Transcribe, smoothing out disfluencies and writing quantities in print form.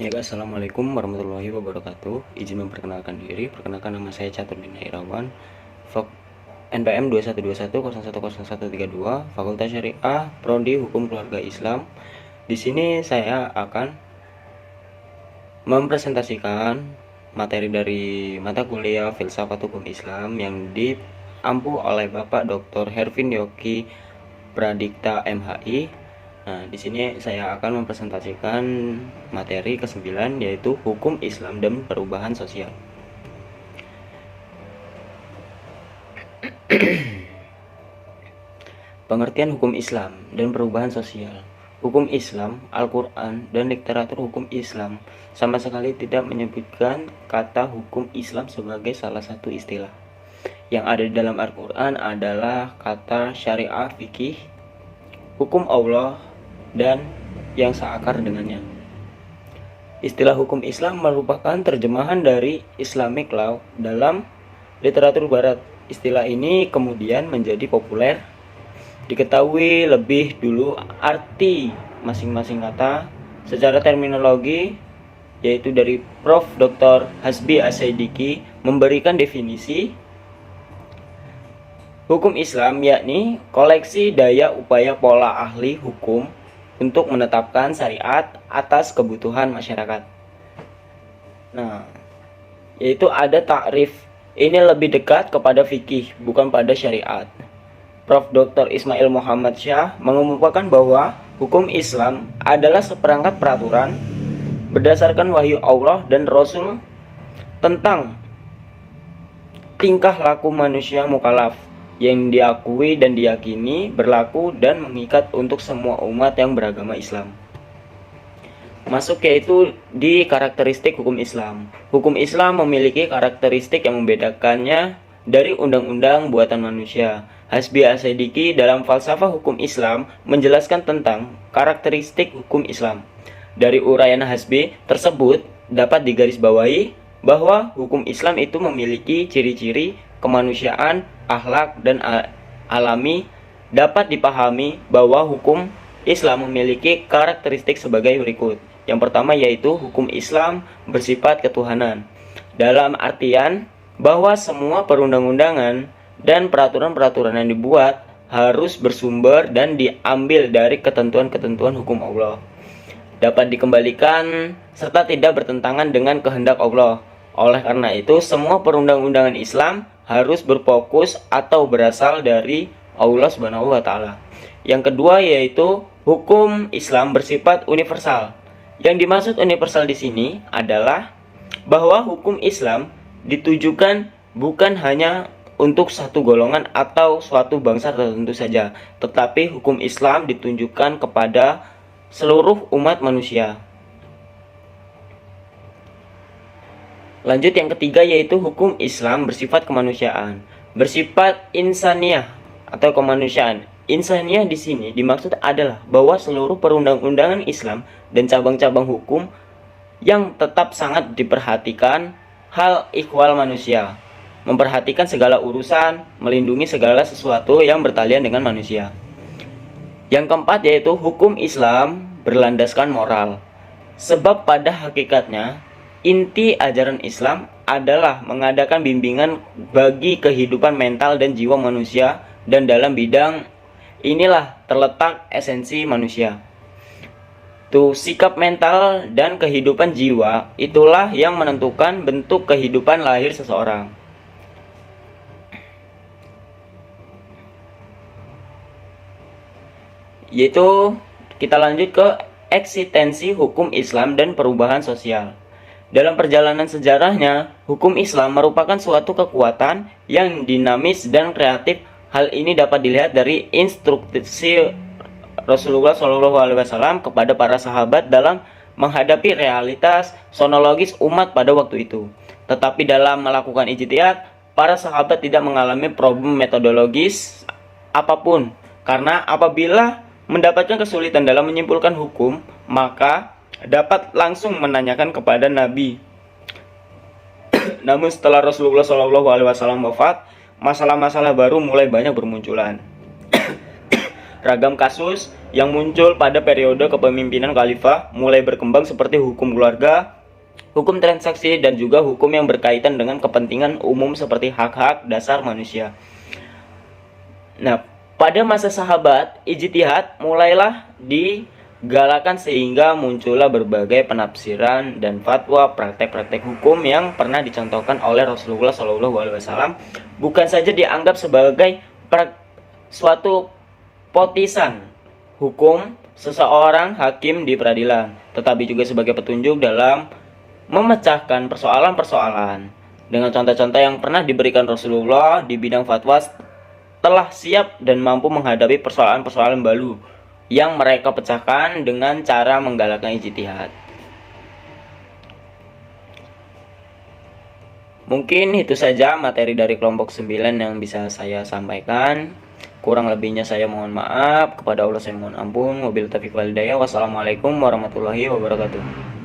Ya, assalamualaikum warahmatullahi wabarakatuh. Izin memperkenalkan diri. Perkenalkan, nama saya Caturdin Irawan, NPM 2121010132, Fakultas Syariah, Prodi Hukum Keluarga Islam. Di sini saya akan mempresentasikan materi dari mata kuliah Filsafat Hukum Islam yang diampu oleh Bapak Dr. Hervin Yogi Pradikta MHI. Nah, di sini saya akan mempresentasikan materi ke-9, yaitu Hukum Islam dan Perubahan Sosial. Pengertian hukum Islam dan perubahan sosial. Hukum Islam, Al-Quran, dan literatur hukum Islam sama sekali tidak menyebutkan kata hukum Islam sebagai salah satu istilah. Yang ada di dalam Al-Quran adalah kata syariah, fikih, hukum Allah, dan yang seakar dengannya. Istilah hukum Islam merupakan terjemahan dari Islamic law dalam literatur barat. Istilah ini kemudian menjadi populer. Diketahui lebih dulu arti masing-masing kata secara terminologi, yaitu dari Prof. Dr. Hasbi As-Saidiki memberikan definisi hukum Islam, yakni koleksi daya upaya pola ahli hukum untuk menetapkan syariat atas kebutuhan masyarakat. Nah, yaitu ada takrif. Ini lebih dekat kepada fikih, bukan pada syariat. Prof. Dr. Ismail Muhammad Syah mengemukakan bahwa hukum Islam adalah seperangkat peraturan berdasarkan wahyu Allah dan Rasul tentang tingkah laku manusia mukallaf yang diakui dan diyakini berlaku dan mengikat untuk semua umat yang beragama Islam. Masuk yaitu di karakteristik hukum Islam. Hukum Islam memiliki karakteristik yang membedakannya dari undang-undang buatan manusia. Hasbi As-Saidiki dalam Falsafah Hukum Islam menjelaskan tentang karakteristik hukum Islam. Dari uraian Hasbi tersebut dapat digarisbawahi bahwa hukum Islam itu memiliki ciri-ciri kemanusiaan, akhlak, dan alami. Dapat dipahami bahwa hukum Islam memiliki karakteristik sebagai berikut. Yang pertama yaitu hukum Islam bersifat ketuhanan, dalam artian bahwa semua perundang-undangan dan peraturan-peraturan yang dibuat harus bersumber dan diambil dari ketentuan-ketentuan hukum Allah, dapat dikembalikan serta tidak bertentangan dengan kehendak Allah. Oleh karena itu, semua perundang-undangan Islam harus berfokus atau berasal dari Allah Subhanahu wa taala. Yang kedua yaitu hukum Islam bersifat universal. Yang dimaksud universal di sini adalah bahwa hukum Islam ditujukan bukan hanya untuk satu golongan atau suatu bangsa tertentu saja, tetapi hukum Islam ditunjukkan kepada seluruh umat manusia. Lanjut, yang ketiga yaitu hukum Islam bersifat kemanusiaan, bersifat insaniah atau kemanusiaan. Insaniah di sini dimaksud adalah bahwa seluruh perundang-undangan Islam dan cabang-cabang hukum yang tetap sangat diperhatikan hal ikhwal manusia, memperhatikan segala urusan, melindungi segala sesuatu yang bertalian dengan manusia. Yang keempat yaitu hukum Islam berlandaskan moral, sebab pada hakikatnya inti ajaran Islam adalah mengadakan bimbingan bagi kehidupan mental dan jiwa manusia, dan dalam bidang inilah terletak esensi manusia. Tuh, sikap mental dan kehidupan jiwa itulah yang menentukan bentuk kehidupan lahir seseorang. Yaitu kita lanjut ke eksistensi hukum Islam dan perubahan sosial. Dalam perjalanan sejarahnya, hukum Islam merupakan suatu kekuatan yang dinamis dan kreatif. Hal ini dapat dilihat dari instruksi Rasulullah SAW kepada para sahabat dalam menghadapi realitas sonologis umat pada waktu itu. Tetapi dalam melakukan ijtihad, para sahabat tidak mengalami problem metodologis apapun, karena apabila mendapatkan kesulitan dalam menyimpulkan hukum, maka dapat langsung menanyakan kepada Nabi. Namun setelah Rasulullah SAW wafat, masalah-masalah baru mulai banyak bermunculan. ragam kasus yang muncul pada periode kepemimpinan khalifah mulai berkembang seperti hukum keluarga, hukum transaksi, dan juga hukum yang berkaitan dengan kepentingan umum seperti hak-hak dasar manusia. Nah, pada masa sahabat, ijtihad mulailah digalakan sehingga muncullah berbagai penafsiran dan fatwa praktek-praktek hukum yang pernah dicontohkan oleh Rasulullah SAW, bukan saja dianggap sebagai suatu potisan hukum seseorang hakim di peradilan, tetapi juga sebagai petunjuk dalam memecahkan persoalan-persoalan. Dengan contoh-contoh yang pernah diberikan Rasulullah di bidang fatwa, telah siap dan mampu menghadapi persoalan-persoalan baru yang mereka pecahkan dengan cara menggalakkan ijtihad. Mungkin itu saja materi dari kelompok 9 yang bisa saya sampaikan. Kurang lebihnya saya mohon maaf. Kepada Allah saya mohon ampun. Wabillahi taufiq wal hidayah. Wassalamualaikum warahmatullahi wabarakatuh.